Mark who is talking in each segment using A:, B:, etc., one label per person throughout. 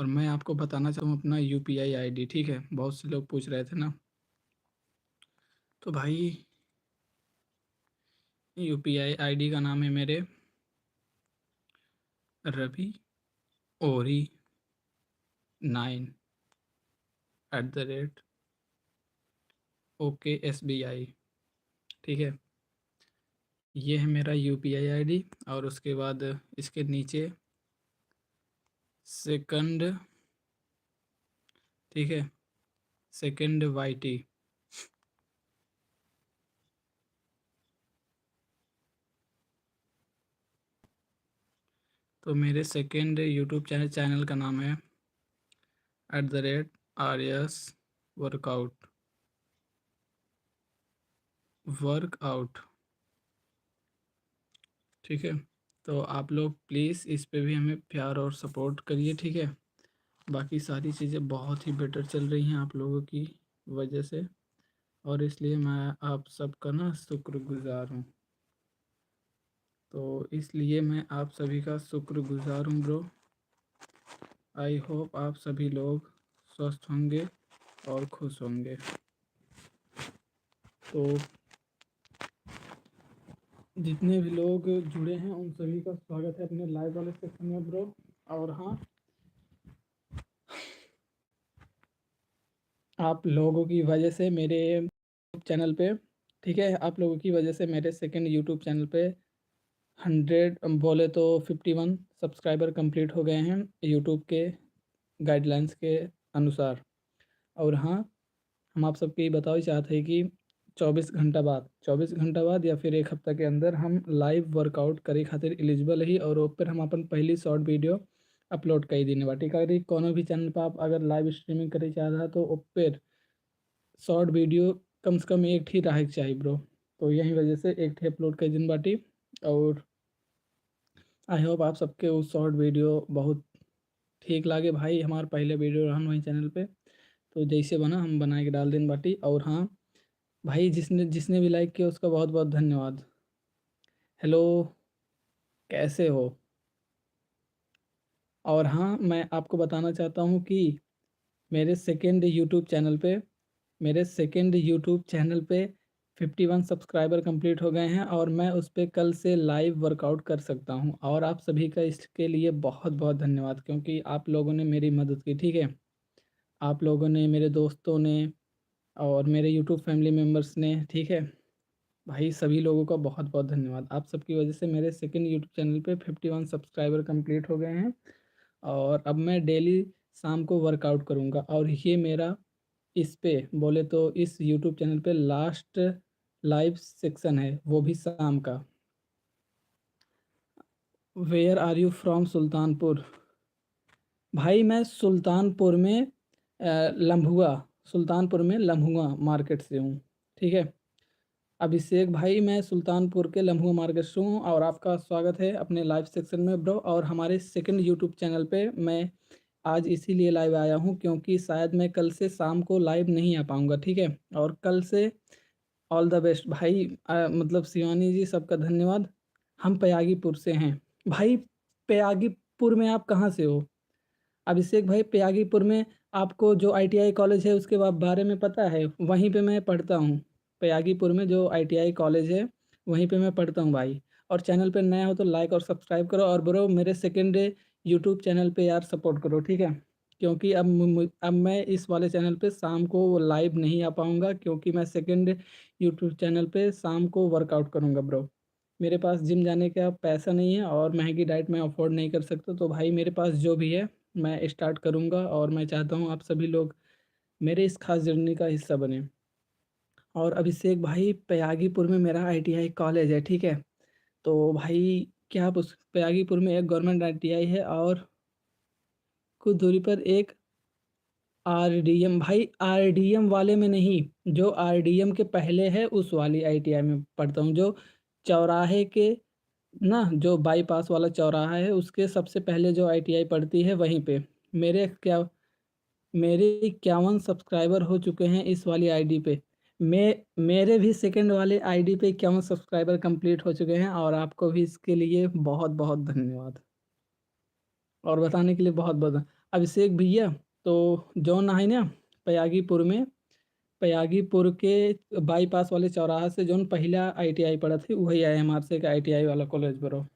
A: और मैं आपको बताना चाहता हूँ अपना यूपीआई आईडी। ठीक है, बहुत से लोग पूछ रहे थे ना, तो भाई यूपीआई आईडी का नाम है मेरे रवि ओरी 9@OKSBI। ठीक है, ये है मेरा यूपीआई आईडी। और उसके बाद इसके नीचे सेकंड, ठीक है, सेकंड वाईटी। तो मेरे सेकंड यूट्यूब चैनल का नाम है @RS वर्कआउट। ठीक है, तो आप लोग प्लीज़ इस पे भी हमें प्यार और सपोर्ट करिए। ठीक है, बाकी सारी चीज़ें बहुत ही बेटर चल रही हैं आप लोगों की वजह से, और इसलिए मैं आप सबका ना शुक्रगुजार हूँ। तो इसलिए मैं आप सभी का शुक्रगुजार हूँ ब्रो। आई होप आप सभी लोग स्वस्थ होंगे और खुश होंगे। तो जितने भी लोग जुड़े हैं उन सभी का स्वागत है अपने लाइव वाले सेक्शन में ब्रो। और हाँ, आप लोगों की वजह से मेरे चैनल पे, ठीक है, आप लोगों की वजह से मेरे सेकंड यूट्यूब चैनल पे 100 बोले तो 51 सब्सक्राइबर कंप्लीट हो गए हैं यूट्यूब के गाइडलाइंस के अनुसार। और हाँ, हम आप सबके बताओ चाहते हैं कि 24 घंटा बाद या फिर 1 हफ्ता के अंदर हम लाइव वर्कआउट करे खातिर एलिजिबल ही, और ऊपर हम अपन पहली शॉर्ट वीडियो अपलोड कर देने बाटी। अगर कोनो भी चैनल पर आप अगर लाइव स्ट्रीमिंग करे चाहता तो ऊपर शॉर्ट वीडियो कम से कम एक ही रहे चाहिए ब्रो। तो यही वजह से एक ही अपलोड कर दिन बाटी। और आई होप आप सबके उस शॉर्ट वीडियो बहुत ठीक लगे भाई। हमारे पहले वीडियो रहन वही चैनल पे, तो जैसे बना हम बना के डाल दें बाटी। और हाँ भाई, जिसने जिसने भी लाइक किया उसका बहुत बहुत धन्यवाद। हेलो, कैसे हो? और हाँ, मैं आपको बताना चाहता हूँ कि मेरे सेकंड यूट्यूब चैनल पे मेरे सेकंड यूट्यूब चैनल पे 51 सब्सक्राइबर कंप्लीट हो गए हैं, और मैं उस पर कल से लाइव वर्कआउट कर सकता हूं। और आप सभी का इसके लिए बहुत बहुत धन्यवाद, क्योंकि आप लोगों ने मेरी मदद की। ठीक है, आप लोगों ने, मेरे दोस्तों ने और मेरे यूट्यूब फैमिली मेम्बर्स ने। ठीक है भाई, सभी लोगों का बहुत बहुत धन्यवाद। आप सबकी वजह से मेरे सेकंड यूट्यूब चैनल पे 51 सब्सक्राइबर कंप्लीट हो गए हैं, और अब मैं डेली शाम को वर्कआउट करूँगा। और ये मेरा इस पे बोले तो इस यूट्यूब चैनल पे लास्ट लाइव सेक्शन है, वो भी शाम का। Where are you from? Sultanpur. भाई मैं सुल्तानपुर में लम्भुआ, सुल्तानपुर में लम्हुआ मार्केट से हूँ। ठीक है, अभिषेक भाई, मैं सुल्तानपुर के लम्हुआ मार्केट से हूँ, और आपका स्वागत है अपने लाइव सेक्शन में ब्रो। और हमारे सेकंड यूट्यूब चैनल पे मैं आज इसीलिए लाइव आया हूँ क्योंकि शायद मैं कल से शाम को लाइव नहीं आ पाऊँगा। ठीक है, और कल से ऑल द बेस्ट भाई। मतलब शिवानी जी, सबका धन्यवाद। हम पयागीपुर से हैं भाई। पयागीपुर में आप कहाँ से हो? अभिषेक भाई, पयागीपुर में आपको जो आईटीआई कॉलेज है उसके बारे में पता है? वहीं पे मैं पढ़ता हूँ। पयागीपुर में जो आईटीआई कॉलेज है वहीं पे मैं पढ़ता हूँ भाई। और चैनल पे नया हो तो लाइक और सब्सक्राइब करो, और ब्रो मेरे सेकंड यूट्यूब चैनल पे यार सपोर्ट करो। ठीक है, क्योंकि अब मैं इस वाले चैनल पे शाम को लाइव नहीं आ पाऊँगा, क्योंकि मैं सेकंड यूट्यूब चैनल पे शाम को वर्कआउट करूँगा ब्रो। मेरे पास जिम जाने का पैसा नहीं है, और महंगी डाइट मैं अफोर्ड नहीं कर सकता। तो भाई मेरे पास जो भी है मैं स्टार्ट करूँगा, और मैं चाहता हूँ आप सभी लोग मेरे इस खास जर्नी का हिस्सा बने। और अभिषेक भाई, पयागीपुर में मेरा आईटीआई कॉलेज है। ठीक है, तो भाई क्या आप उस पयागीपुर में एक गवर्नमेंट आईटीआई है, और कुछ दूरी पर एक आरडीएम। भाई आरडीएम वाले में नहीं, जो आरडीएम के पहले है उस वाली आईटीआई में पढ़ता हूँ, जो चौराहे के ना, जो बाईपास वाला चौराहा है उसके सबसे पहले जो आईटीआई पड़ती है वहीं पे। मेरे क्या मेरे 51 सब्सक्राइबर हो चुके हैं इस वाली आईडी पे। मेरे भी सेकंड वाले आईडी पे 51 सब्सक्राइबर कंप्लीट हो चुके हैं, और आपको भी इसके लिए बहुत बहुत धन्यवाद, और बताने के लिए बहुत बहुत अभिषेक भैया तो जौन है ना पयागीपुर के बाईपास वाले चौराहा से जौन पहला ITI पढ़ा थी वही IMR से का ITI वाला कॉलेज बरो।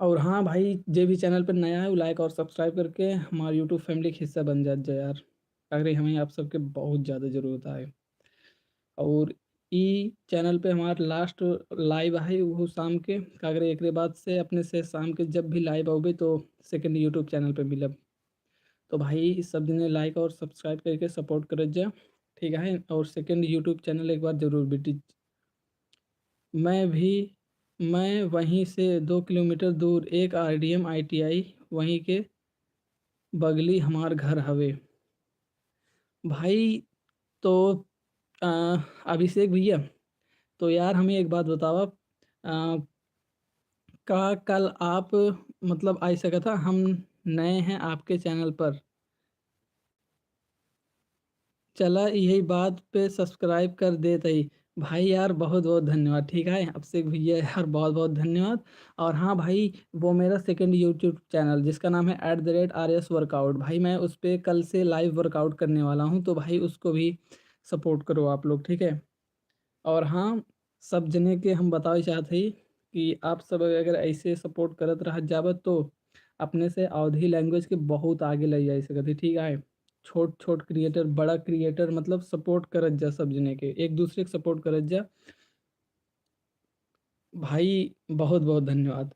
A: और हाँ भाई, जे भी चैनल पर नया है वो लाइक और सब्सक्राइब करके हमारे यूट्यूब फैमिली का हिस्सा बन जात जाए यार, अगर हमें आप सबके बहुत ज़्यादा ज़रूरत है। और ई चैनल पे हमारा लास्ट लाइव है वो शाम के, अगर एक बाद से अपने से शाम के जब भी लाइव आओगे तो सेकंड यूट्यूब चैनल पे मिलब। तो भाई इस सब दिन लाइक और सब्सक्राइब करके सपोर्ट कर जा, ठीक है। और सेकंड यूट्यूब चैनल एक बार ज़रूर विजिट। मैं वहीं से 2 किलोमीटर दूर एक RDM ITI वहीं के बगली हमार घर हवे भाई। तो अ, अभिषेक भैया तो यार हमें एक बात बतावा, का कल आप मतलब आ सका था, हम नए हैं आपके चैनल पर, चला यही बात पे सब्सक्राइब कर देते ही। भाई यार बहुत बहुत धन्यवाद, ठीक है अभिषेक भैया यार, बहुत बहुत धन्यवाद। और हाँ भाई, वो मेरा सेकंड यूट्यूब चैनल जिसका नाम है @RS वर्कआउट, भाई मैं उस पर कल से लाइव वर्कआउट करने वाला हूँ, तो भाई उसको भी सपोर्ट करो आप लोग, ठीक है। और हाँ, सब जने के हम बतावे चाहते ही कि आप सब अगर ऐसे सपोर्ट करत रह जावत तो अपने से अवधी लैंग्वेज के बहुत आगे ले जा सकते, ठीक है। छोट छोट क्रिएटर बड़ा क्रिएटर मतलब सपोर्ट करत जा, सब जने के एक दूसरे के सपोर्ट करत जा भाई, बहुत बहुत धन्यवाद।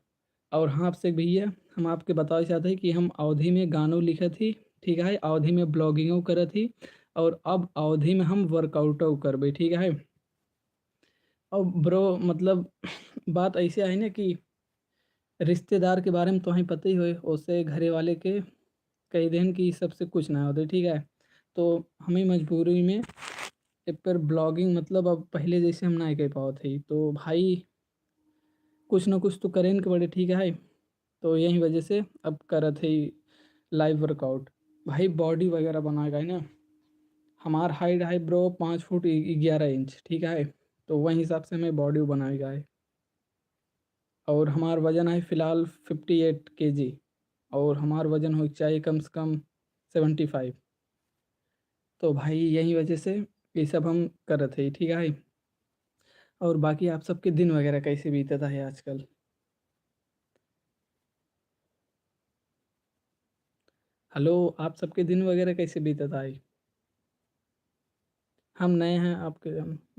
A: और हाँ आपसे भैया, हम आपके बताना चाहते हैं कि हम अवधी में गानों लिखे थी, ठीक है, अवधी में ब्लॉगिंगों करे थी, और अब अवधी में हम वर्कआउटों करबे, ठीक है। और ब्रो मतलब बात ऐसे है ना कि रिश्तेदार के बारे में तो हमें पता ही हो, उससे घरे वाले के कई दिन की सबसे कुछ ना होते, ठीक है। तो हमें मजबूरी में एक पर ब्लॉगिंग मतलब अब पहले जैसे हम ना कर पाओ थे, तो भाई कुछ ना कुछ तो करें के बड़े, ठीक है। तो यही वजह से अब करत है लाइव वर्कआउट, भाई बॉडी वगैरह बनाएगा है ना। हमार हाइट है ब्रो 5 फुट 11 इंच, ठीक है। तो वही हिसाब से हमें बॉडी बनाएगा है। और हमार वज़न है फ़िलहाल 58 kg, और हमार वज़न हो चाहिए कम से कम 75। तो भाई यही वजह से ये सब हम करत है, ठीक है। और बाकी आप सबके दिन वगैरह कैसे बीतता है आजकल? हेलो, आप सबके दिन वगैरह कैसे बीतता है? हम नए हैं आपके,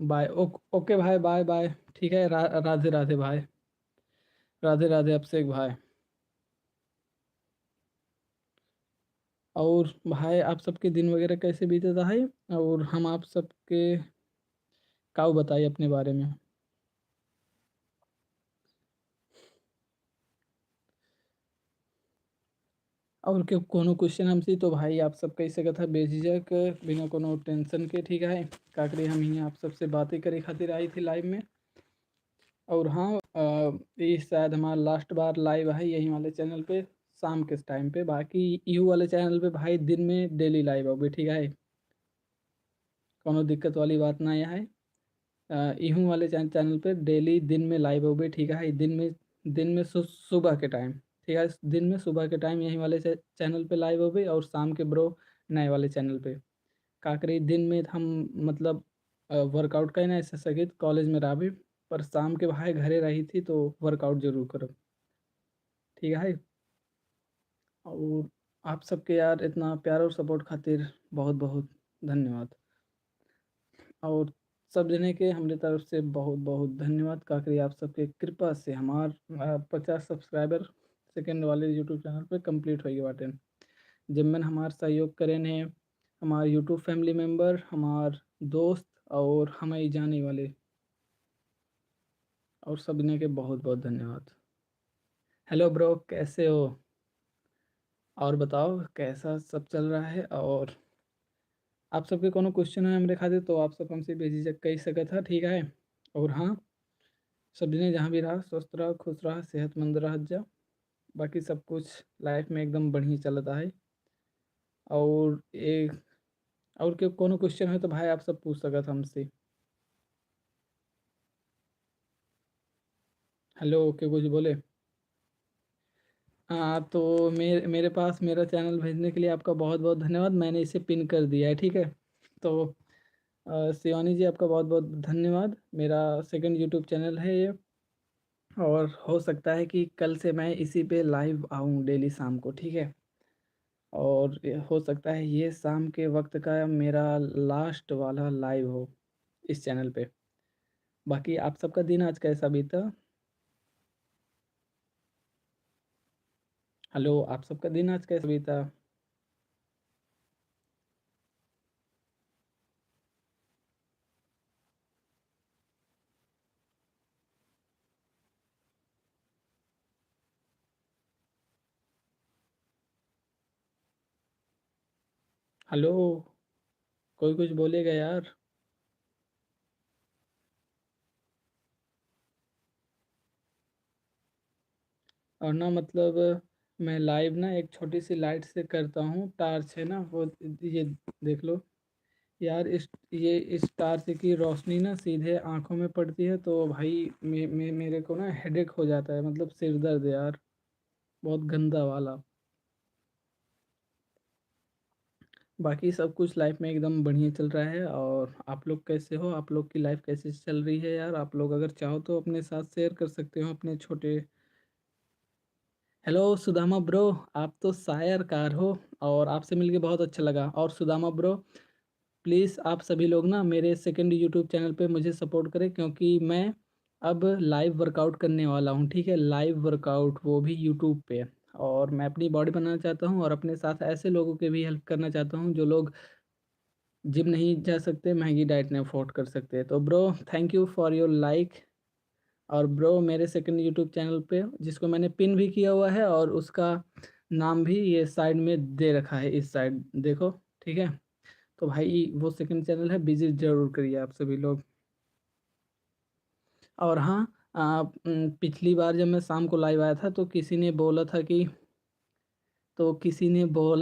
A: बाय ओके भाई, बाय बाय, ठीक है। राधे राधे भाई, राधे राधे अभिषेक भाई। और भाई आप सबके दिन वगैरह कैसे बीतता है? और हम आप सबके काऊ बताइए अपने बारे में। और क्यों कोनो क्वेश्चन हमसे तो भाई आप सब कह सकत है बेझिझक, बिना कोनो टेंशन के, ठीक है। काकरे हम ही आप सबसे बातें करे खातिर आई थी लाइव में। और हाँ ये शायद हमारा लास्ट बार लाइव है यही वाले चैनल पे शाम के टाइम पे, बाकी यू वाले चैनल पे भाई दिन में डेली लाइव होगी, ठीक है। कोनो दिक्कत वाली बात ना यह है। इहू वाले चैनल पे डेली दिन में लाइव होगी, ठीक है। दिन में सुबह के टाइम, ठीक है, दिन में सुबह के टाइम यही वाले चैनल पे लाइव होगी, और शाम के ब्रो नए वाले चैनल पे। काकरी दिन में हम मतलब वर्कआउट का ना ऐसे सके कॉलेज में रहा भी, पर शाम के भाई घरे रही थी तो वर्कआउट जरूर करो, ठीक है। और आप सबके यार इतना प्यार और सपोर्ट खातिर बहुत बहुत धन्यवाद। और सब जने के हमरे तरफ से बहुत बहुत धन्यवाद, काकरी आप सबके कृपा से हमार 50 सब्सक्राइबर सेकंड वाले यूट्यूब चैनल पे कंप्लीट हो गए बाटे, जिनमें हमार सहयोग करें हैं हमार यूट्यूब फैमिली मेम्बर, हमार दोस्त, और हमें जाने वाले, और सब ने के बहुत बहुत धन्यवाद। हेलो ब्रो, कैसे हो? और बताओ कैसा सब चल रहा है? और आप सबके कोनो क्वेश्चन है हमारे खातिर तो आप सब हमसे बेझिझक कह सकत है, ठीक है। और हाँ, सब ने जहाँ भी रहा स्वस्थ रहा, खुश रहा, सेहतमंद रह जा, बाकी सब कुछ लाइफ में एकदम बढ़िया चलता है। और एक और के कोनो क्वेश्चन है तो भाई आप सब पूछ सकत हमसे। हेलो, के कुछ बोले? तो मेरे पास मेरा चैनल भेजने के लिए आपका बहुत बहुत धन्यवाद। मैंने इसे पिन कर दिया है, ठीक है। तो शिवानी जी, आपका बहुत बहुत धन्यवाद। मेरा सेकंड यूट्यूब चैनल है ये, और हो सकता है कि कल से मैं इसी पे लाइव आऊँ डेली शाम को, ठीक है। और हो सकता है ये शाम के वक्त का मेरा लास्ट वाला लाइव हो इस चैनल पे। बाकी आप सबका दिन आज कैसा बीता? हेलो, आप सबका दिन आज कैसा बीता? हेलो, कोई कुछ बोलेगा यार? और ना मतलब मैं लाइव ना एक छोटी सी लाइट से करता हूँ, टार्च है ना वो, ये देख लो यार। इस टार्च की रोशनी ना सीधे आंखों में पड़ती है, तो भाई मेरे को ना हेडेक हो जाता है, मतलब सिर दर्द यार, बहुत गंदा वाला। बाकी सब कुछ लाइफ में एकदम बढ़िया चल रहा है। और आप लोग कैसे हो? आप लोग की लाइफ कैसे चल रही है यार? आप लोग अगर चाहो तो अपने साथ शेयर कर सकते हो अपने छोटे। हेलो सुदामा ब्रो, आप तो शायर कार हो, और आपसे मिलके बहुत अच्छा लगा। और सुदामा ब्रो, प्लीज़ आप सभी लोग ना मेरे सेकंड यूट्यूब चैनल पे मुझे सपोर्ट करें, क्योंकि मैं अब लाइव वर्कआउट करने वाला हूँ, ठीक है। लाइव वर्कआउट, वो भी यूट्यूब पे। और मैं अपनी बॉडी बनाना चाहता हूँ, और अपने साथ ऐसे लोगों की भी हेल्प करना चाहता हूँ जो लोग जिम नहीं जा सकते, महंगी डाइट नहीं अफोर्ड कर सकते। तो bro, thank you for your like. और ब्रो, मेरे सेकंड यूट्यूब चैनल पे, जिसको मैंने पिन भी किया हुआ है, और उसका नाम भी ये साइड में दे रखा है, इस साइड देखो, ठीक है। तो भाई वो सेकंड चैनल है, विजिट जरूर करिए आप सभी लोग। और हाँ, पिछली बार जब मैं शाम को लाइव आया था, तो किसी ने बोला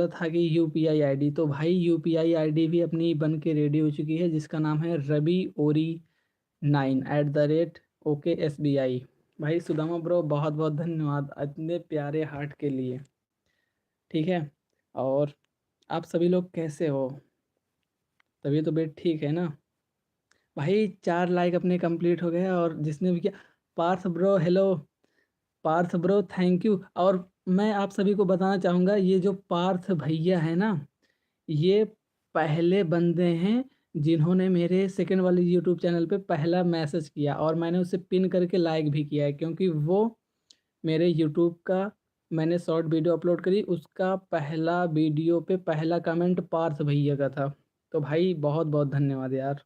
A: था कि यूपीआई आईडी, तो भाई यूपीआई आईडी भी अपनी बन के रेडी हो चुकी है, जिसका नाम है रवि ओरी 9@OKSBI। भाई सुदामा ब्रो, बहुत बहुत धन्यवाद इतने प्यारे हार्ट के लिए, ठीक है। और आप सभी लोग कैसे हो? तभी तो बेट ठीक है ना? भाई 4 लाइक अपने कंप्लीट हो गए, और जिसने भी किया, Parth bro hello. Parth bro thank you. और मैं आप सभी को बताना चाहूँगा, ये जो पार्थ भैया है ना, ये पहले बंदे हैं जिन्होंने मेरे सेकंड वाले यूट्यूब चैनल पे पहला मैसेज किया, और मैंने उसे पिन करके लाइक भी किया है, क्योंकि वो मेरे यूट्यूब का, मैंने शॉर्ट वीडियो अपलोड करी, उसका पहला वीडियो पे पहला कमेंट पार्थ भैया का था। तो भाई बहुत बहुत धन्यवाद यार।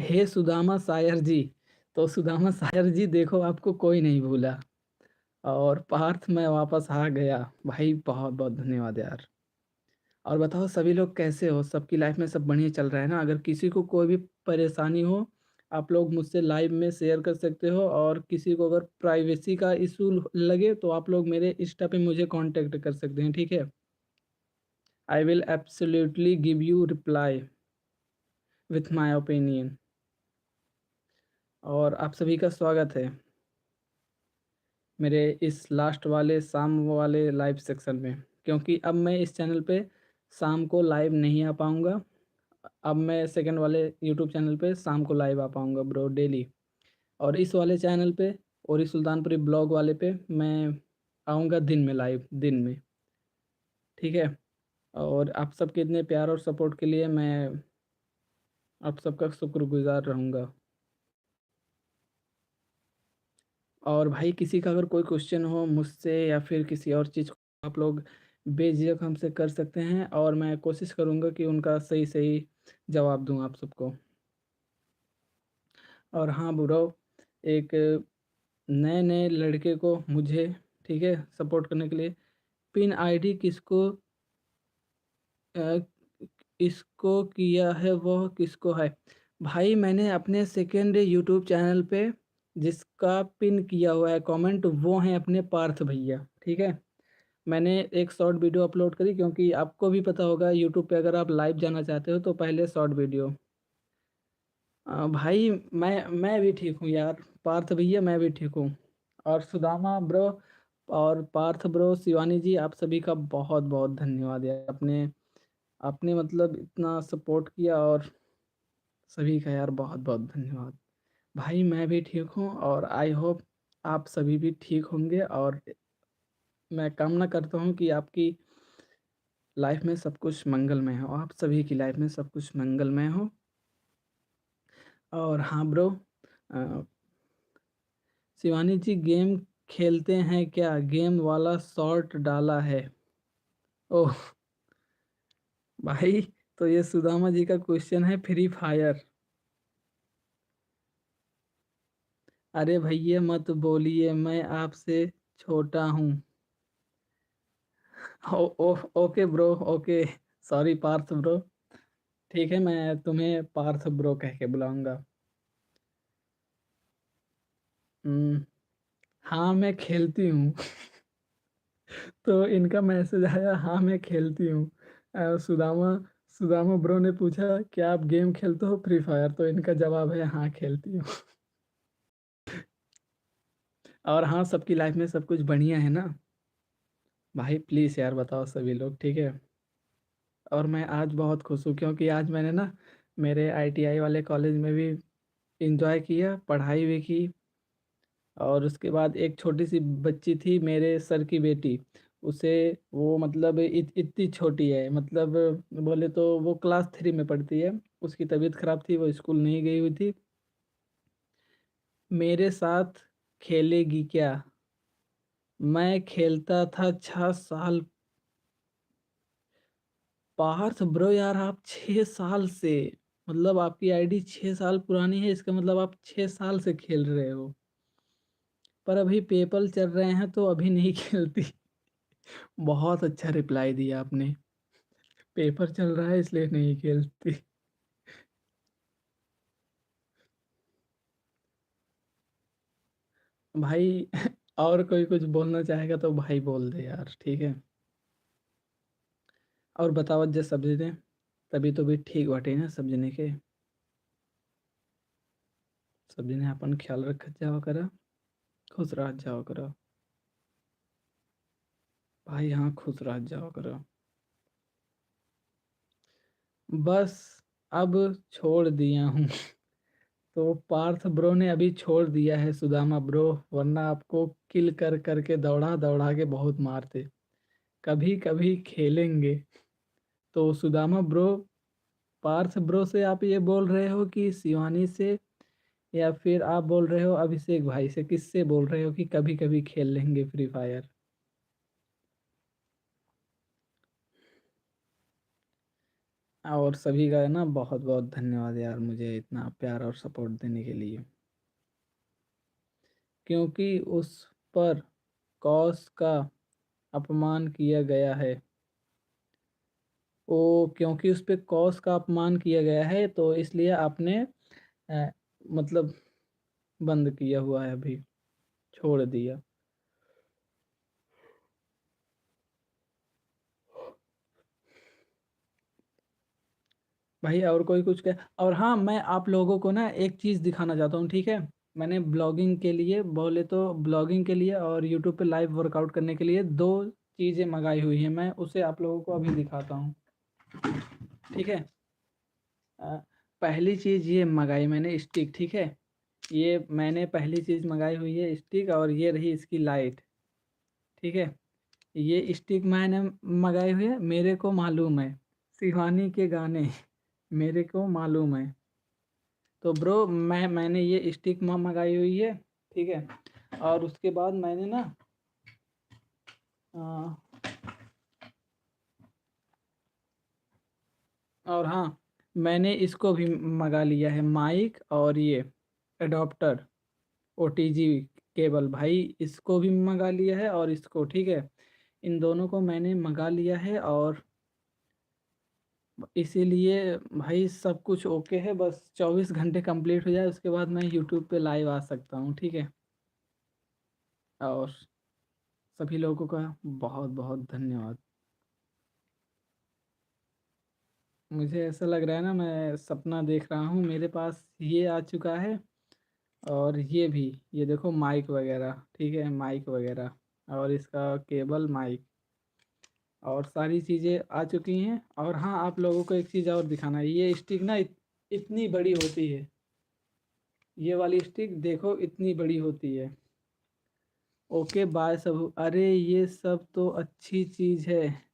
A: हे सुदामा सायर जी, तो सुदामा सायर जी देखो, आपको कोई नहीं भूला। और पार्थ मैं वापस आ गया, भाई बहुत बहुत धन्यवाद यार। और बताओ सभी लोग कैसे हो? सबकी लाइफ में सब बढ़िया चल रहा है ना? अगर किसी को कोई भी परेशानी हो, आप लोग मुझसे लाइव में शेयर कर सकते हो। और किसी को अगर प्राइवेसी का इशू लगे, तो आप लोग मेरे इंस्टा पे मुझे कांटेक्ट कर सकते हैं, ठीक है। I will absolutely give you reply with my opinion. और आप सभी का स्वागत है मेरे इस लास्ट वाले शाम वाले लाइव सेक्शन में, क्योंकि अब मैं इस चैनल पे शाम को लाइव नहीं आ पाऊँगा। अब मैं सेकंड वाले यूट्यूब चैनल पे शाम को लाइव आ पाऊँगा ब्रो, डेली। और इस वाले चैनल पे, और इस सुल्तानपुरी ब्लॉग वाले पे, मैं आऊँगा दिन में, लाइव दिन में, ठीक है। और आप सबके इतने प्यार और सपोर्ट के लिए मैं आप सबका शुक्रगुजार रहूँगा। और भाई किसी का अगर कोई क्वेश्चन हो मुझसे, या फिर किसी और चीज़ को, आप लोग बेझिझक हमसे कर सकते हैं, और मैं कोशिश करूँगा कि उनका सही सही जवाब दूँ आप सबको। और हाँ ब्रो, एक नए नए लड़के को मुझे, ठीक है, सपोर्ट करने के लिए पिन आईडी अ, इसको किया है, वह किसको है? भाई मैंने अपने सेकंड यूट्यूब चैनल पे जिसका पिन किया हुआ है कमेंट, वो हैं अपने पार्थ भैया, ठीक है। मैंने एक शॉर्ट वीडियो अपलोड करी, क्योंकि आपको भी पता होगा यूट्यूब पे अगर आप लाइव जाना चाहते हो तो पहले शॉर्ट वीडियो। भाई मैं भी ठीक हूँ यार, पार्थ भैया मैं भी ठीक हूँ। और सुदामा ब्रो, और पार्थ ब्रो, शिवानी जी, आप सभी का बहुत बहुत धन्यवाद यार, आपने आपने मतलब इतना सपोर्ट किया, और सभी का यार बहुत बहुत धन्यवाद। भाई मैं भी ठीक हूँ, और आई होप आप सभी भी ठीक होंगे, और मैं कामना करता हूँ कि आपकी लाइफ में सब कुछ मंगलमय हो, आप सभी की लाइफ में सब कुछ मंगलमय हो। और हाँ ब्रो, शिवानी जी, गेम खेलते हैं क्या? गेम वाला शॉर्ट डाला है। ओह भाई, तो ये सुदामा जी का क्वेश्चन है, फ्री फायर। अरे भैया मत बोलिए, मैं आपसे छोटा हूँ। ओ, ओ, okay bro, okay. Sorry Parth bro. ठीक है, मैं तुम्हें पार्थ ब्रो कह के बुलाऊंगा। हम्म, हाँ मैं खेलती हूँ। तो इनका मैसेज आया, हाँ मैं खेलती हूँ। सुदामा सुदामा ब्रो ने पूछा क्या आप गेम खेलते हो फ्री फायर, तो इनका जवाब है हाँ खेलती हूँ। और हाँ, सबकी लाइफ में सब कुछ बढ़िया है ना? भाई प्लीज़ यार बताओ सभी लोग, ठीक है? और मैं आज बहुत खुश हूँ, क्योंकि आज मैंने ना मेरे आईटीआई वाले कॉलेज में भी इंजॉय किया, पढ़ाई भी की। और उसके बाद एक छोटी सी बच्ची थी, मेरे सर की बेटी, उसे, वो मतलब इतनी छोटी है, मतलब बोले तो वो क्लास 3 में पढ़ती है। उसकी तबीयत खराब थी, वो स्कूल नहीं गई हुई थी। मेरे साथ खेलेगी क्या? मैं खेलता था 6 साल। पार्थ ब्रो यार, आप 6 साल से, मतलब आपकी आईडी 6 साल पुरानी है, इसका मतलब आप 6 साल से खेल रहे हो। पर अभी पेपर चल रहे हैं तो अभी नहीं खेलती। बहुत अच्छा रिप्लाई दिया आपने। पेपर चल रहा है इसलिए नहीं खेलती। भाई और कोई कुछ बोलना चाहेगा तो भाई बोल दे यार, ठीक है? और बताओ जे सब्जी दे, तभी तो भी ठीक बाटे ना सब जने के। सब जने अपन ख्याल रखत जाओ करा, खुश रह जाओ करा। भाई हाँ, खुश रह जाओ करा। बस अब छोड़ दिया हूँ। तो पार्थ ब्रो ने अभी छोड़ दिया है सुदामा ब्रो, वरना आपको किल कर करके दौड़ा दौड़ा के बहुत मारते। कभी कभी खेलेंगे। तो सुदामा ब्रो, पार्थ ब्रो से आप ये बोल रहे हो कि शिवानी से, या फिर आप बोल रहे हो अभिषेक भाई से, किससे बोल रहे हो कि कभी कभी खेल लेंगे फ्री फायर? और सभी का ना बहुत बहुत धन्यवाद यार, मुझे इतना प्यार और सपोर्ट देने के लिए। क्योंकि उस पर कौस का अपमान किया गया है। ओ, क्योंकि उस पे कौस का अपमान किया गया है, तो इसलिए आपने अ, मतलब बंद किया हुआ है अभी, छोड़ दिया। भाई और कोई कुछ कह, और हाँ, मैं आप लोगों को ना एक चीज़ दिखाना चाहता हूँ, ठीक है? मैंने ब्लॉगिंग के लिए, बोले तो ब्लॉगिंग के लिए और यूट्यूब पे लाइव वर्कआउट करने के लिए दो चीज़ें मंगाई हुई हैं, मैं उसे आप लोगों को अभी दिखाता हूँ, ठीक है? अ, पहली चीज़ ये मंगाई मैंने स्टिक, ठीक है? ये मैंने पहली चीज़ मंगाई हुई है स्टिक, और ये रही इसकी लाइट, ठीक है? ये स्टिक मैंने मंगाई हुई है, मेरे को मालूम है शिवानी के गाने, मेरे को मालूम है। तो ब्रो, मैंने ये स्टिक मंगाई हुई है, ठीक है? और उसके बाद मैंने ना अ, और हाँ, मैंने इसको भी मंगा लिया है, माइक और ये एडोप्टर, ओटीजी केबल, भाई इसको भी मंगा लिया है, और इसको, ठीक है? इन दोनों को मैंने मंगा लिया है, और इसीलिए भाई सब कुछ ओके है, बस 24 घंटे कंप्लीट हो जाए उसके बाद मैं यूट्यूब पे लाइव आ सकता हूँ, ठीक है? और सभी लोगों का बहुत बहुत धन्यवाद। मुझे ऐसा लग रहा है ना, मैं सपना देख रहा हूँ, मेरे पास ये आ चुका है, और ये भी, ये देखो माइक वगैरह, ठीक है? माइक वगैरह, और इसका केबल, माइक और सारी चीज़ें आ चुकी हैं। और हाँ, आप लोगों को एक चीज़ और दिखाना है, ये स्टिक ना इतनी बड़ी होती है, ये वाली स्टिक देखो इतनी बड़ी होती है। ओके बाय सब। अरे ये सब तो अच्छी चीज़ है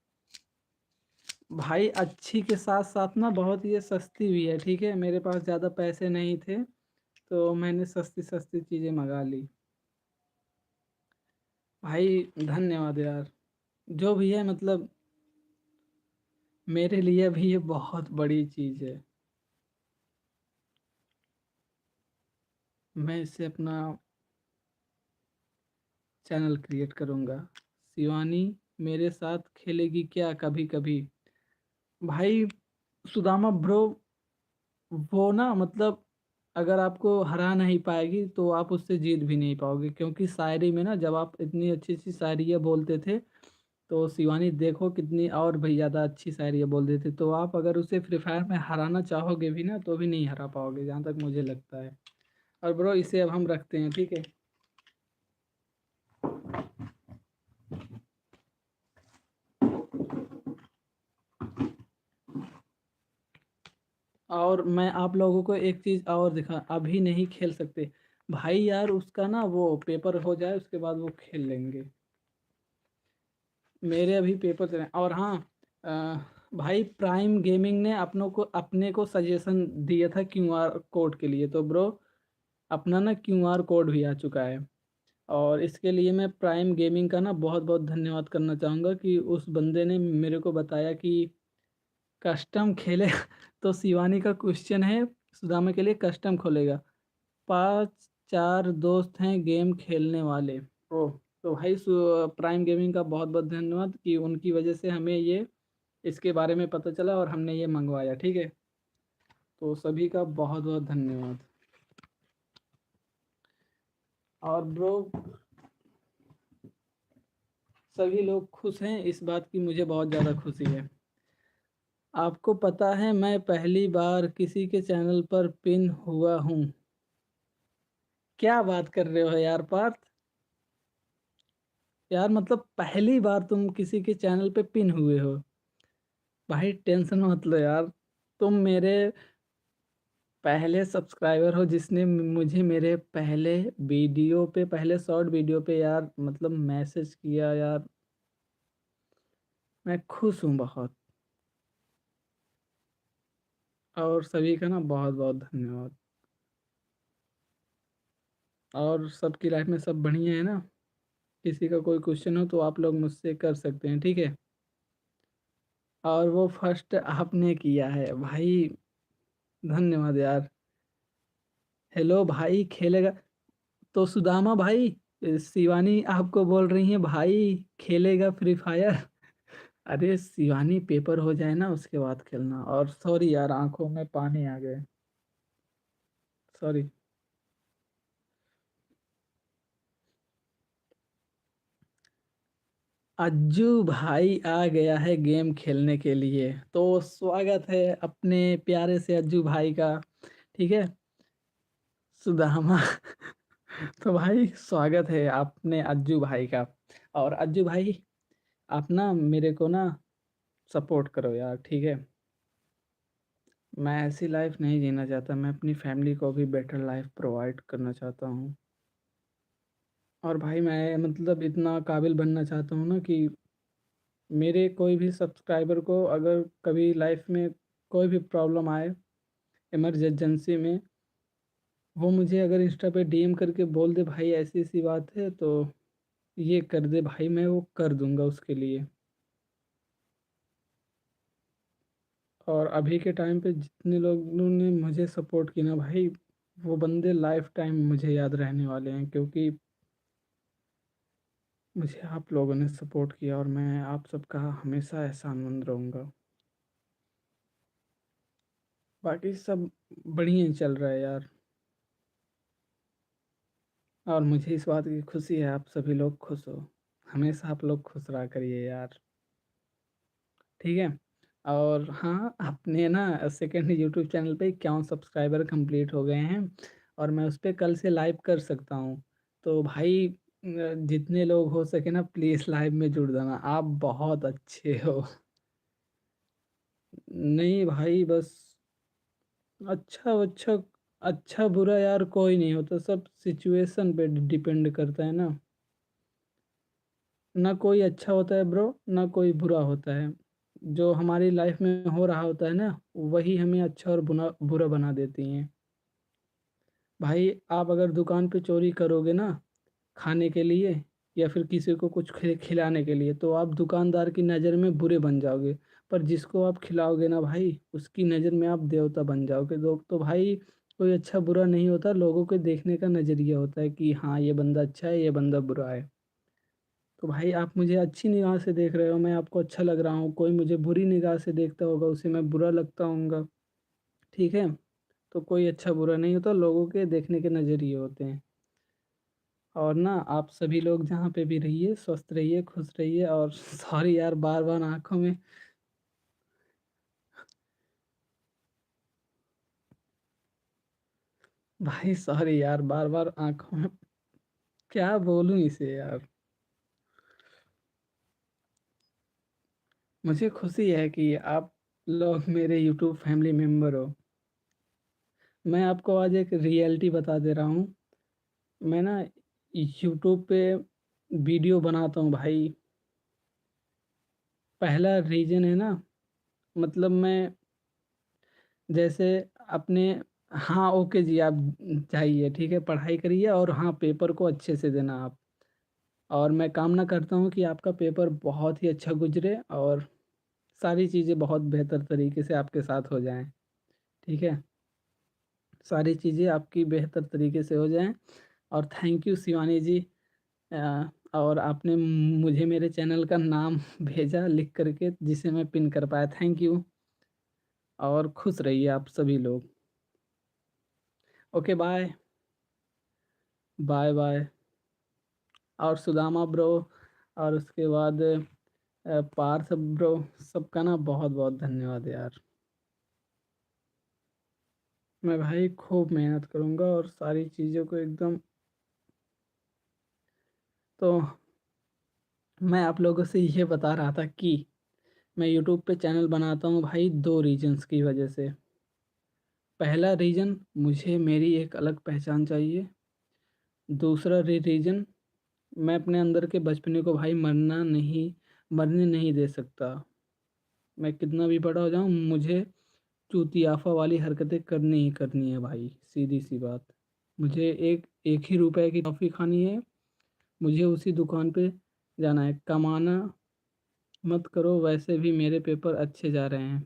A: भाई, अच्छी के साथ साथ ना बहुत ये सस्ती भी है। ठीक है, मेरे पास ज़्यादा पैसे नहीं थे तो मैंने सस्ती सस्ती चीज़ें मंगा ली। भाई धन्यवाद यार, जो भी है मतलब मेरे लिए भी ये बहुत बड़ी चीज़ है। मैं इससे अपना चैनल क्रिएट करूँगा। शिवानी मेरे साथ खेलेगी क्या कभी कभी? भाई सुदामा ब्रो, वो ना मतलब अगर आपको हरा नहीं पाएगी तो आप उससे जीत भी नहीं पाओगे, क्योंकि शायरी में ना जब आप इतनी अच्छी अच्छी शायरियाँ बोलते थे तो शिवानी देखो कितनी और भी ज़्यादा अच्छी शायरियाँ बोल देते, तो आप अगर उसे फ्री फायर में हराना चाहोगे भी ना तो भी नहीं हरा पाओगे, जहाँ तक मुझे लगता है। और ब्रो इसे अब हम रखते हैं, ठीक है। और मैं आप लोगों को एक चीज़ और दिखा, अभी नहीं खेल सकते भाई यार, उसका ना वो पेपर हो जाए उसके बाद वो खेल लेंगे। मेरे अभी पेपर चल रहे हैं। और हाँ, भाई प्राइम गेमिंग ने अपने को सजेशन दिया था क्यूआर कोड के लिए, तो ब्रो अपना ना क्यूआर कोड भी आ चुका है। और इसके लिए मैं प्राइम गेमिंग का ना बहुत बहुत धन्यवाद करना चाहूँगा कि उस बंदे ने मेरे को बताया कि कस्टम खेले तो शिवानी का क्वेश्चन है, सुदामा के लिए कस्टम खोलेगा, 5 4 दोस्त हैं गेम खेलने वाले। ओ, तो भाई प्राइम गेमिंग का बहुत बहुत धन्यवाद कि उनकी वजह से हमें ये इसके बारे में पता चला और हमने ये मंगवाया, ठीक है। तो सभी का बहुत बहुत धन्यवाद। और ब्रो सभी लोग खुश हैं, इस बात की मुझे बहुत ज़्यादा खुशी है। आपको पता है मैं पहली बार किसी के चैनल पर पिन हुआ हूँ? क्या बात कर रहे हो यार पार्थ, यार मतलब पहली बार तुम किसी के चैनल पे पिन हुए हो? भाई टेंशन मत लो यार, तुम मेरे पहले सब्सक्राइबर हो जिसने मुझे मेरे पहले वीडियो पे, पहले शॉर्ट वीडियो पे यार मतलब मैसेज किया यार। मैं खुश हूँ बहुत। और सभी का ना बहुत बहुत धन्यवाद। और सबकी लाइफ में सब बढ़िया है ना? किसी का कोई क्वेश्चन हो तो आप लोग मुझसे कर सकते हैं, ठीक है। और वो फर्स्ट आपने किया है भाई, धन्यवाद यार। हेलो भाई खेलेगा? तो सुदामा भाई, शिवानी आपको बोल रही है भाई खेलेगा फ्री फायर? अरे शिवानी पेपर हो जाए ना उसके बाद खेलना। और सॉरी यार, आंखों में पानी आ गए, सॉरी। अज्जू भाई आ गया है गेम खेलने के लिए, तो स्वागत है अपने प्यारे से अज्जू भाई का, ठीक है। सुदामा तो भाई स्वागत है अपने अज्जू भाई का। और अज्जू भाई आप ना मेरे को ना सपोर्ट करो यार, ठीक है। मैं ऐसी लाइफ नहीं जीना चाहता, मैं अपनी फैमिली को भी बेटर लाइफ प्रोवाइड करना चाहता हूँ। और भाई मैं मतलब इतना काबिल बनना चाहता हूँ ना कि मेरे कोई भी सब्सक्राइबर को अगर कभी लाइफ में कोई भी प्रॉब्लम आए, इमरजेंसी में, वो मुझे अगर इंस्टा पे डीएम करके बोल दे भाई ऐसी ऐसी बात है तो ये कर दे भाई, मैं वो कर दूंगा उसके लिए। और अभी के टाइम पे जितने लोगों ने मुझे सपोर्ट किया ना भाई, वो बंदे लाइफ टाइम मुझे याद रहने वाले हैं, क्योंकि मुझे आप लोगों ने सपोर्ट किया और मैं आप सबका हमेशा एहसानमंद रहूँगा। बाकी सब बढ़िया ही चल रहा है यार। और मुझे इस बात की खुशी है आप सभी लोग खुश हो, हमेशा आप लोग खुश रहा करिए यार, ठीक है। और हाँ, अपने ना सेकंड यूट्यूब चैनल पे 51 सब्सक्राइबर कंप्लीट हो गए हैं और मैं उस पर कल से लाइव कर सकता हूँ। तो भाई जितने लोग हो सके ना प्लीज लाइव में जुड़ जाना, आप बहुत अच्छे हो। नहीं भाई बस अच्छा अच्छा, अच्छा बुरा यार कोई नहीं होता, सब सिचुएशन पे डिपेंड करता है ना। ना कोई अच्छा होता है ब्रो, ना कोई बुरा होता है। जो हमारी लाइफ में हो रहा होता है ना, वही हमें अच्छा और बुरा बुरा बना देती हैं। भाई आप अगर दुकान पे चोरी करोगे ना खाने के लिए, या फिर किसी को कुछ खिलाने के लिए, तो आप दुकानदार की नज़र में बुरे बन जाओगे। पर जिसको आप खिलाओगे ना भाई, उसकी नज़र में आप देवता बन जाओगे। लोग तो भाई कोई अच्छा बुरा नहीं होता, लोगों के देखने का नज़रिया होता है कि हाँ ये बंदा अच्छा है, ये बंदा बुरा है। तो भाई आप मुझे अच्छी निगाह से देख रहे हो, मैं आपको अच्छा लग रहा हूँ, कोई मुझे बुरी निगाह से देखता होगा उसे मैं बुरा लगता हूँगा। ठीक है। तो कोई अच्छा बुरा नहीं होता, लोगों के देखने के नज़रिए होते हैं। और ना आप सभी लोग जहाँ पे भी रहिए, स्वस्थ रहिए, खुश रहिए। और सॉरी यार, बार बार आंखों में, भाई सॉरी यार, बार बार आंखों में, क्या बोलूं इसे यार। मुझे खुशी है कि आप लोग मेरे यूट्यूब फैमिली मेंबर हो। मैं आपको आज एक रियलिटी बता दे रहा हूँ। मैं ना यूट्यूब पे वीडियो बनाता हूँ भाई। पहला रीजन है ना, मतलब मैं जैसे अपने, हाँ ओके जी, आप जाइए ठीक है, पढ़ाई करिए, और हाँ पेपर को अच्छे से देना आप। और मैं कामना करता हूँ कि आपका पेपर बहुत ही अच्छा गुजरे, और सारी चीज़ें बहुत बेहतर तरीके से आपके साथ हो जाएं। ठीक है। सारी चीज़ें आपकी बेहतर तरीके से हो जाएं। और थैंक यू शिवानी जी। और आपने मुझे मेरे चैनल का नाम भेजा लिख करके, जिसे मैं पिन कर पाया, थैंक यू। और खुश रहिए आप सभी लोग। Okay bye. Bye bye. और सुदामा ब्रो, और उसके बाद पार्थ ब्रो, सबका ना बहुत बहुत धन्यवाद यार। मैं भाई खूब मेहनत करूँगा और सारी चीज़ों को एकदम। तो मैं आप लोगों से ये बता रहा था कि मैं यूट्यूब पे चैनल बनाता हूँ भाई, दो रीजंस की वजह से। पहला रीज़न, मुझे मेरी एक अलग पहचान चाहिए। दूसरा रीज़न, मैं अपने अंदर के बचपने को भाई मरने नहीं दे सकता। मैं कितना भी बड़ा हो जाऊँ, मुझे चूतियाफा वाली हरकतें करनी ही करनी है भाई, सीधी सी बात। मुझे एक एक ही रुपए की टॉफ़ी खानी है, मुझे उसी दुकान पे जाना है। कमाना मत करो, वैसे भी मेरे पेपर अच्छे जा रहे हैं।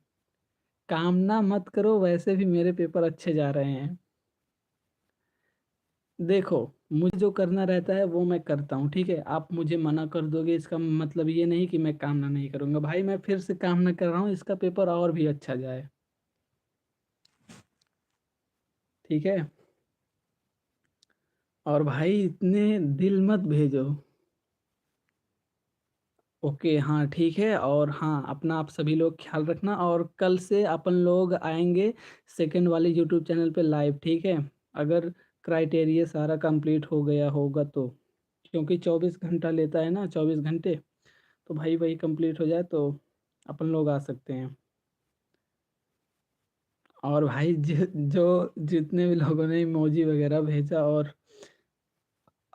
A: कामना मत करो, वैसे भी मेरे पेपर अच्छे जा रहे हैं। देखो, मुझे जो करना रहता है वो मैं करता हूँ, ठीक है। आप मुझे मना कर दोगे, इसका मतलब ये नहीं कि मैं कामना नहीं करूँगा भाई। मैं फिर से कामना कर रहा हूँ, इसका पेपर और भी अच्छा जाए। ठीक है। और भाई इतने दिल मत भेजो। ओके हाँ ठीक है। और हाँ, अपना आप सभी लोग ख्याल रखना, और कल से अपन लोग आएंगे सेकंड वाले यूट्यूब चैनल पे लाइव, ठीक है। अगर क्राइटेरिया सारा कंप्लीट हो गया होगा तो, क्योंकि 24 घंटा लेता है ना, 24 घंटे। तो भाई वही कंप्लीट हो जाए तो अपन लोग आ सकते हैं। और भाई जो जितने भी लोगों ने इमोजी वगैरह भेजा और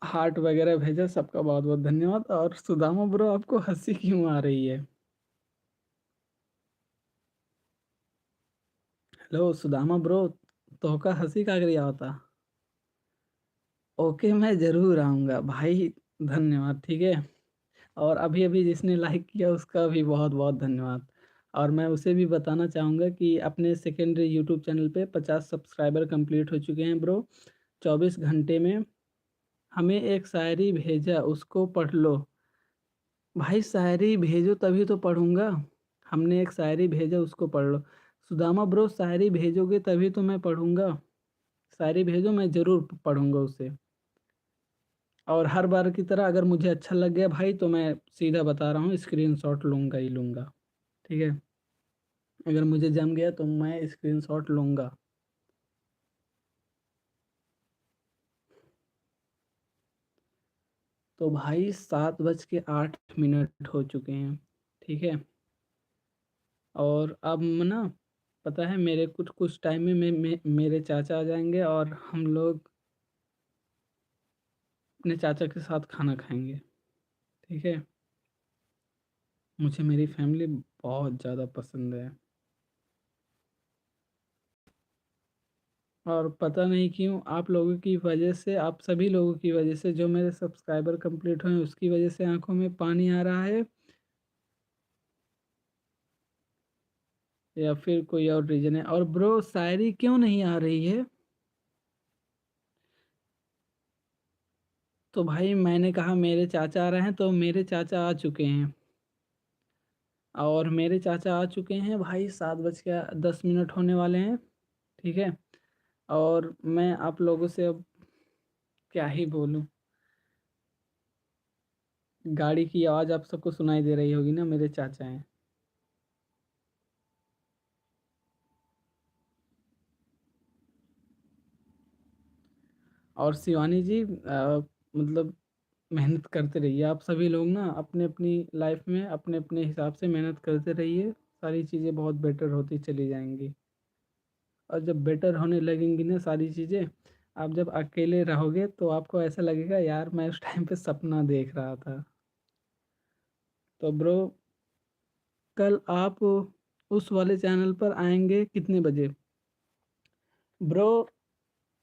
A: हार्ट वगैरह भेजा, सबका बहुत बहुत धन्यवाद। और सुदामा ब्रो, आपको हंसी क्यों आ रही है? हेलो सुदामा ब्रो, तो का हंसी का रहा होता। ओके मैं ज़रूर आऊँगा भाई। धन्यवाद, ठीक है। और अभी अभी जिसने लाइक किया उसका भी बहुत बहुत धन्यवाद। और मैं उसे भी बताना चाहूँगा कि अपने सेकेंडरी यूट्यूब चैनल पे 50 सब्सक्राइबर कंप्लीट हो चुके हैं ब्रो। 24 घंटे में हमें एक शायरी भेजा, उसको पढ़ लो। भाई शायरी भेजो तभी तो पढ़ूंगा। हमने एक शायरी भेजा, उसको पढ़ लो। सुदामा ब्रो, शायरी भेजोगे तभी तो मैं पढ़ूंगा। शायरी भेजो, मैं ज़रूर पढ़ूंगा उसे। और हर बार की तरह अगर मुझे अच्छा लग गया भाई, तो मैं सीधा बता रहा हूँ, स्क्रीनशॉट लूंगा ही लूंगा। ठीक है। अगर मुझे जम गया तो मैं स्क्रीनशॉट लूंगा। तो भाई 7:08 हो चुके हैं, ठीक है? और अब ना पता है मेरे कुछ कुछ टाइम में मेरे चाचा आ जाएंगे और हम लोग अपने चाचा के साथ खाना खाएंगे, ठीक है? मुझे मेरी फैमिली बहुत ज़्यादा पसंद है और पता नहीं क्यों आप लोगों की वजह से, आप सभी लोगों की वजह से, जो मेरे सब्सक्राइबर कंप्लीट हुए हैं उसकी वजह से आंखों में पानी आ रहा है, या फिर कोई और रीज़न है। और ब्रो शायरी क्यों नहीं आ रही है? तो भाई मैंने कहा मेरे चाचा आ रहे हैं, तो मेरे चाचा आ चुके हैं और मेरे चाचा आ चुके हैं भाई, 7:10 होने वाले हैं, ठीक है? और मैं आप लोगों से अब क्या ही बोलूं, गाड़ी की आवाज़ आप सबको सुनाई दे रही होगी ना, मेरे चाचा हैं। और शिवानी जी मतलब मेहनत करते रहिए, आप सभी लोग ना अपने अपनी लाइफ में अपने अपने हिसाब से मेहनत करते रहिए, सारी चीज़ें बहुत बेटर होती चली जाएंगी। और जब बेटर होने लगेंगी ना सारी चीज़ें, आप जब अकेले रहोगे तो आपको ऐसा लगेगा यार मैं उस टाइम पे सपना देख रहा था। तो ब्रो कल आप उस वाले चैनल पर आएंगे कितने बजे? ब्रो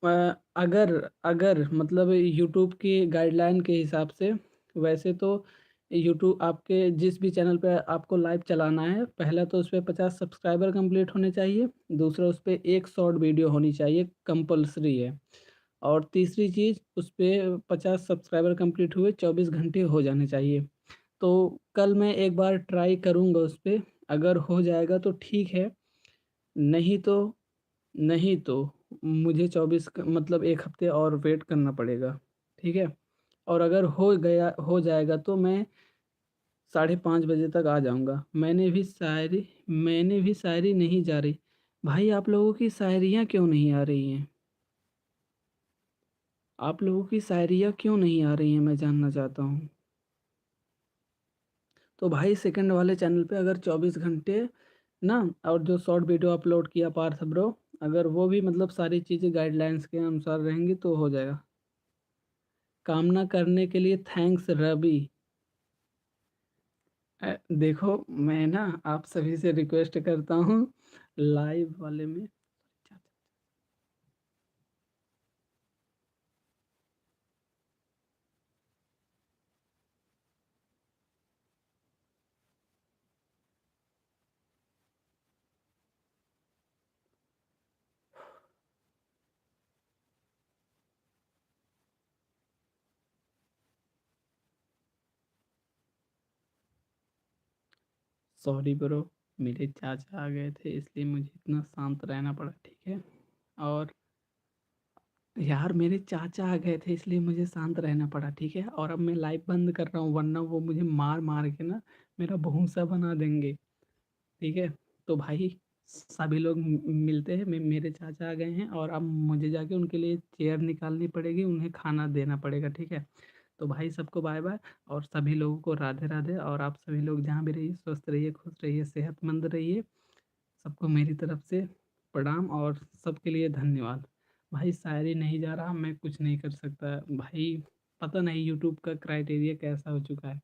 A: अगर अगर मतलब यूट्यूब की गाइडलाइन के हिसाब से, वैसे तो यूट्यूब आपके जिस भी चैनल पे आपको लाइव चलाना है, पहला तो उस पर 50 सब्सक्राइबर कंप्लीट होने चाहिए, दूसरा उस पर एक शॉर्ट वीडियो होनी चाहिए, कंपलसरी है। और तीसरी चीज़, उस पर 50 सब्सक्राइबर कंप्लीट हुए 24 घंटे हो जाने चाहिए। तो कल मैं एक बार ट्राई करूँगा उस पर, अगर हो जाएगा तो ठीक है, नहीं तो नहीं तो मुझे 24 मतलब एक हफ्ते और वेट करना पड़ेगा, ठीक है? और अगर हो जाएगा तो मैं 5:30 बजे तक आ जाऊंगा। मैंने भी शायरी नहीं जा रही। भाई आप लोगों की शायरियाँ क्यों नहीं आ रही हैं? आप लोगों की शायरियाँ क्यों नहीं आ रही हैं, मैं जानना चाहता हूँ। तो भाई सेकंड वाले चैनल पे अगर 24 घंटे ना, और जो शॉर्ट वीडियो अपलोड किया पार्थ ब्रो, अगर वो भी मतलब सारी चीज़ें गाइडलाइंस के अनुसार रहेंगी तो हो जाएगा। कामना करने के लिए थैंक्स रवि। देखो मैं ना आप सभी से रिक्वेस्ट करता हूँ, लाइव वाले में। सॉरी ब्रो, मेरे चाचा आ गए थे इसलिए मुझे इतना शांत रहना पड़ा, ठीक है? और यार मेरे चाचा आ गए थे इसलिए मुझे शांत रहना पड़ा, ठीक है? और अब मैं लाइव बंद कर रहा हूँ, वरना वो मुझे मार मार के ना मेरा भूंसा बना देंगे, ठीक है? तो भाई सभी लोग मिलते हैं, मेरे चाचा आ गए हैं और अब मुझे जाके उनके लिए चेयर निकालनी पड़ेगी, उन्हें खाना देना पड़ेगा, ठीक है? तो भाई सबको बाय बाय, और सभी लोगों को राधे राधे। और आप सभी लोग जहाँ भी रहिए स्वस्थ रहिए, खुश रहिए, सेहतमंद रहिए। सबको मेरी तरफ से प्रणाम और सबके लिए धन्यवाद। भाई शायरी नहीं जा रहा, मैं कुछ नहीं कर सकता भाई, पता नहीं यूट्यूब का क्राइटेरिया कैसा हो चुका है।